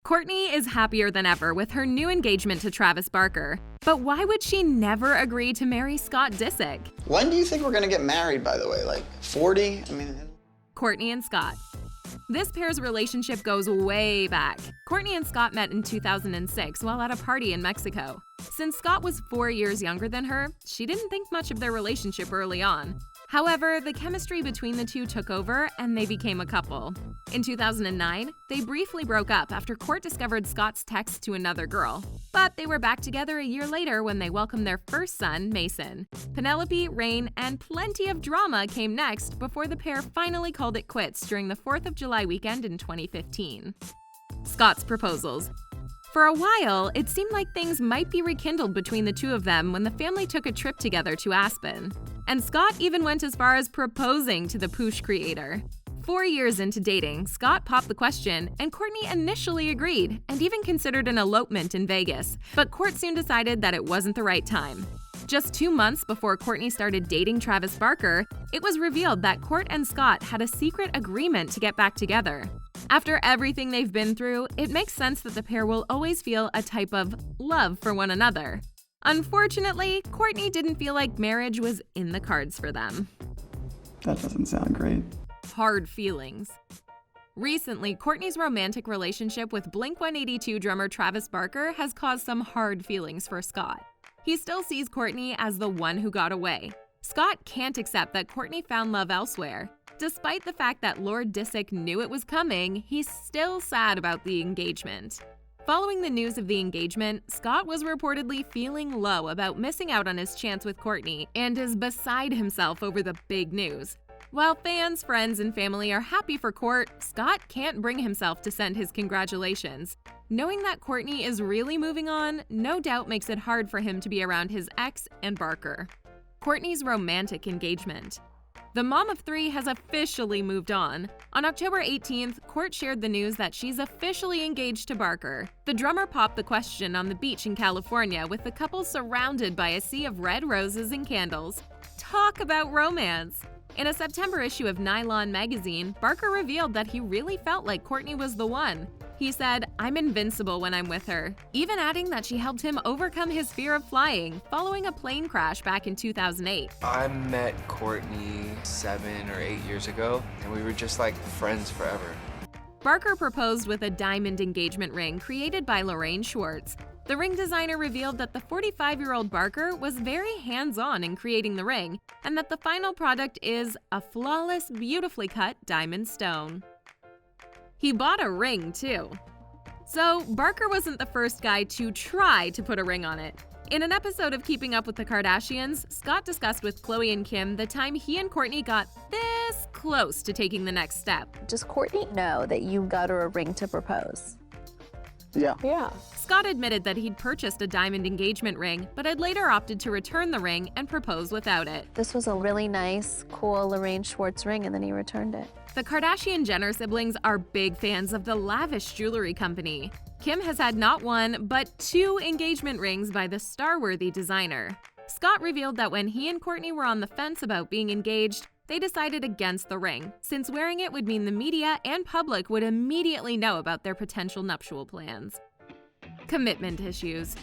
Kourtney is happier than ever with her new engagement to Travis Barker. But why would she never agree to marry Scott Disick? When do you think we're gonna get married, by the way? Like 40? Kourtney and Scott. This pair's relationship goes way back. Kourtney and Scott met in 2006 while at a party in Mexico. Since Scott was 4 years younger than her, she didn't think much of their relationship early on. However, the chemistry between the two took over and they became a couple. In 2009, they briefly broke up after Kourt discovered Scott's text to another girl. But they were back together a year later when they welcomed their first son, Mason. Penelope, rain, and plenty of drama came next before the pair finally called it quits during the 4th of July weekend in 2015. Scott's proposals. For a while, it seemed like things might be rekindled between the two of them when the family took a trip together to Aspen. And Scott even went as far as proposing to the POOSH creator. 4 years into dating, Scott popped the question, and Kourtney initially agreed and even considered an elopement in Vegas. But Kourt soon decided that it wasn't the right time. Just 2 months before Kourtney started dating Travis Barker, it was revealed that Kourt and Scott had a secret agreement to get back together. After everything they've been through, it makes sense that the pair will always feel a type of love for one another. Unfortunately, Kourtney didn't feel like marriage was in the cards for them. That doesn't sound great. Hard feelings. Recently, Kourtney's romantic relationship with Blink-182 drummer Travis Barker has caused some hard feelings for Scott. He still sees Kourtney as the one who got away. Scott can't accept that Kourtney found love elsewhere. Despite the fact that Lord Disick knew it was coming, he's still sad about the engagement. Following the news of the engagement, Scott was reportedly feeling low about missing out on his chance with Kourtney and is beside himself over the big news. While fans, friends, and family are happy for Kourt, Scott can't bring himself to send his congratulations. Knowing that Kourtney is really moving on, no doubt makes it hard for him to be around his ex and Barker. Kourtney's romantic engagement. The mom of 3 has officially moved on. On October 18th, Kourt shared the news that she's officially engaged to Barker. The drummer popped the question on the beach in California with the couple surrounded by a sea of red roses and candles. Talk about romance! In a September issue of Nylon magazine, Barker revealed that he really felt like Kourtney was the one. He said, "I'm invincible when I'm with her," even adding that she helped him overcome his fear of flying following a plane crash back in 2008. I met Kourtney 7 or 8 years ago, and we were just like friends forever. Barker proposed with a diamond engagement ring created by Lorraine Schwartz. The ring designer revealed that the 45-year-old Barker was very hands-on in creating the ring, and that the final product is a flawless, beautifully cut diamond stone. He bought a ring, too. So, Barker wasn't the first guy to try to put a ring on it. In an episode of Keeping Up with the Kardashians, Scott discussed with Khloe and Kim the time he and Kourtney got this close to taking the next step. Does Kourtney know that you got her a ring to propose? Yeah. Scott admitted that he'd purchased a diamond engagement ring, but had later opted to return the ring and propose without it. This was a really nice, cool Lorraine Schwartz ring, and then he returned it. The Kardashian-Jenner siblings are big fans of the lavish jewelry company. Kim has had not one, but 2 engagement rings by the star-worthy designer. Scott revealed that when he and Kourtney were on the fence about being engaged, they decided against the ring, since wearing it would mean the media and public would immediately know about their potential nuptial plans. Commitment issues.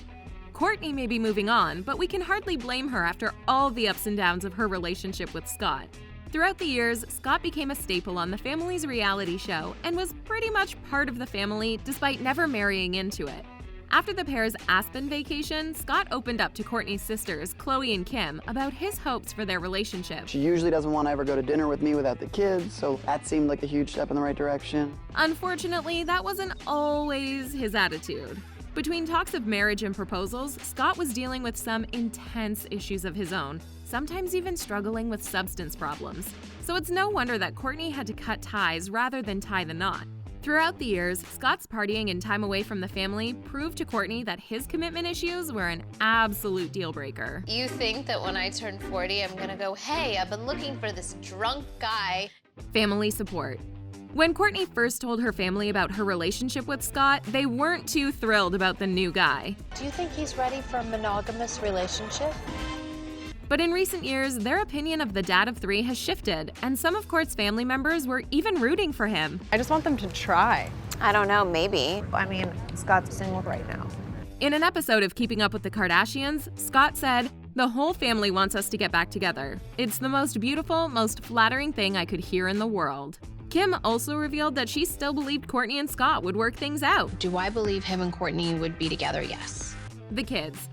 Kourtney may be moving on, but we can hardly blame her after all the ups and downs of her relationship with Scott. Throughout the years, Scott became a staple on the family's reality show and was pretty much part of the family despite never marrying into it. After the pair's Aspen vacation, Scott opened up to Kourtney's sisters, Khloe and Kim, about his hopes for their relationship. She usually doesn't want to ever go to dinner with me without the kids, so that seemed like a huge step in the right direction. Unfortunately, that wasn't always his attitude. Between talks of marriage and proposals, Scott was dealing with some intense issues of his own, sometimes even struggling with substance problems. So it's no wonder that Kourtney had to cut ties rather than tie the knot. Throughout the years, Scott's partying and time away from the family proved to Kourtney that his commitment issues were an absolute deal breaker. You think that when I turn 40, I'm gonna go, hey, I've been looking for this drunk guy. Family support. When Kourtney first told her family about her relationship with Scott, they weren't too thrilled about the new guy. Do you think he's ready for a monogamous relationship? But in recent years, their opinion of the dad of 3 has shifted, and some of Kourt's family members were even rooting for him. I just want them to try. I don't know, maybe. I mean, Scott's single right now. In an episode of Keeping Up with the Kardashians, Scott said, "The whole family wants us to get back together. It's the most beautiful, most flattering thing I could hear in the world." Kim also revealed that she still believed Kourtney and Scott would work things out. Do I believe him and Kourtney would be together? Yes. The kids.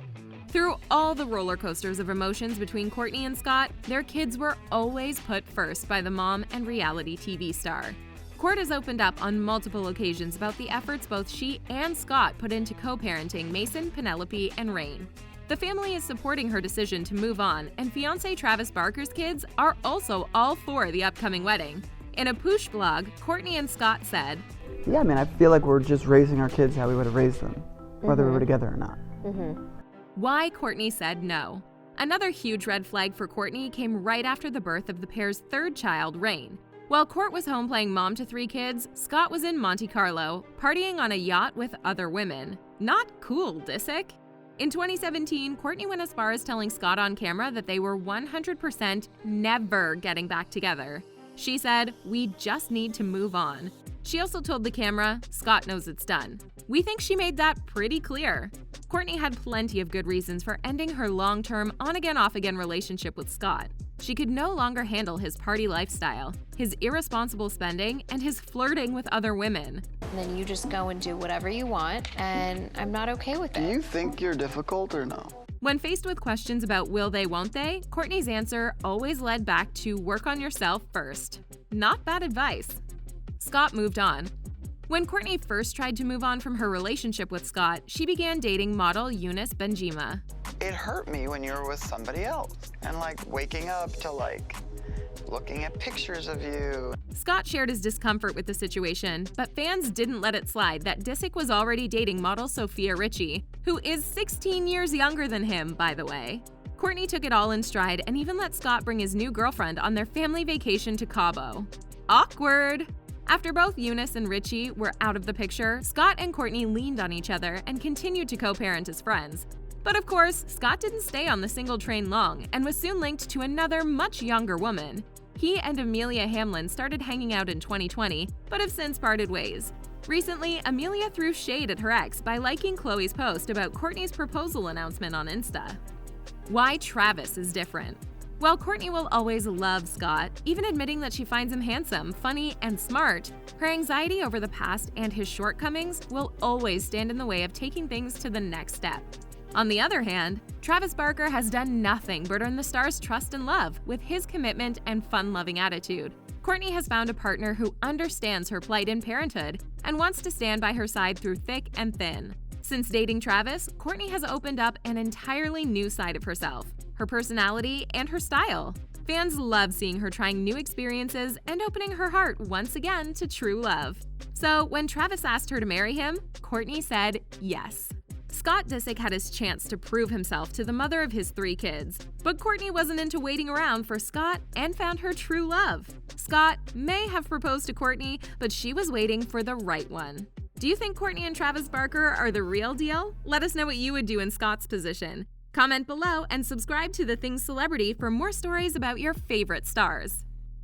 Through all the roller coasters of emotions between Kourtney and Scott, their kids were always put first by the mom and reality TV star. Kourt has opened up on multiple occasions about the efforts both she and Scott put into co-parenting Mason, Penelope, and Rain. The family is supporting her decision to move on, and fiancé Travis Barker's kids are also all for the upcoming wedding. In a POOSH blog, Kourtney and Scott said, Yeah, I mean, I feel like we're just raising our kids how we would have raised them, whether we were together or not. Why Kourtney said no. Another huge red flag for Kourtney came right after the birth of the pair's third child, Rain. While Kourt was home playing mom to 3 kids, Scott was in Monte Carlo, partying on a yacht with other women. Not cool, Disick. In 2017, Kourtney went as far as telling Scott on camera that they were 100% never getting back together. She said, "We just need to move on." She also told the camera, "Scott knows it's done." We think she made that pretty clear. Kourtney had plenty of good reasons for ending her long-term on-again, off-again relationship with Scott. She could no longer handle his party lifestyle, his irresponsible spending, and his flirting with other women. And then you just go and do whatever you want, and I'm not okay with Do it. you think you're difficult or no? When faced with questions about will they, won't they, Kourtney's answer always led back to work on yourself first. Not bad advice. Scott moved on. When Kourtney first tried to move on from her relationship with Scott, she began dating model Eunice Benjima. It hurt me when you were with somebody else. And like waking up to like looking at pictures of you. Scott shared his discomfort with the situation, but fans didn't let it slide that Disick was already dating model Sofia Richie, who is 16 years younger than him, by the way. Kourtney took it all in stride and even let Scott bring his new girlfriend on their family vacation to Cabo. Awkward! After both Eunice and Richie were out of the picture, Scott and Kourtney leaned on each other and continued to co-parent as friends. But of course, Scott didn't stay on the single train long and was soon linked to another much younger woman. He and Amelia Hamlin started hanging out in 2020, but have since parted ways. Recently, Amelia threw shade at her ex by liking Khloe's post about Kourtney's proposal announcement on Insta. Why Travis is different. While Kourtney will always love Scott, even admitting that she finds him handsome, funny, and smart, her anxiety over the past and his shortcomings will always stand in the way of taking things to the next step. On the other hand, Travis Barker has done nothing but earn the star's trust and love with his commitment and fun-loving attitude. Kourtney has found a partner who understands her plight in parenthood and wants to stand by her side through thick and thin. Since dating Travis, Kourtney has opened up an entirely new side of herself, her personality, and her style. Fans love seeing her trying new experiences and opening her heart once again to true love. So when Travis asked her to marry him, Kourtney said yes. Scott Disick had his chance to prove himself to the mother of his 3 kids, but Kourtney wasn't into waiting around for Scott and found her true love. Scott may have proposed to Kourtney, but she was waiting for the right one. Do you think Kourtney and Travis Barker are the real deal? Let us know what you would do in Scott's position. Comment below and subscribe to The Things Celebrity for more stories about your favorite stars.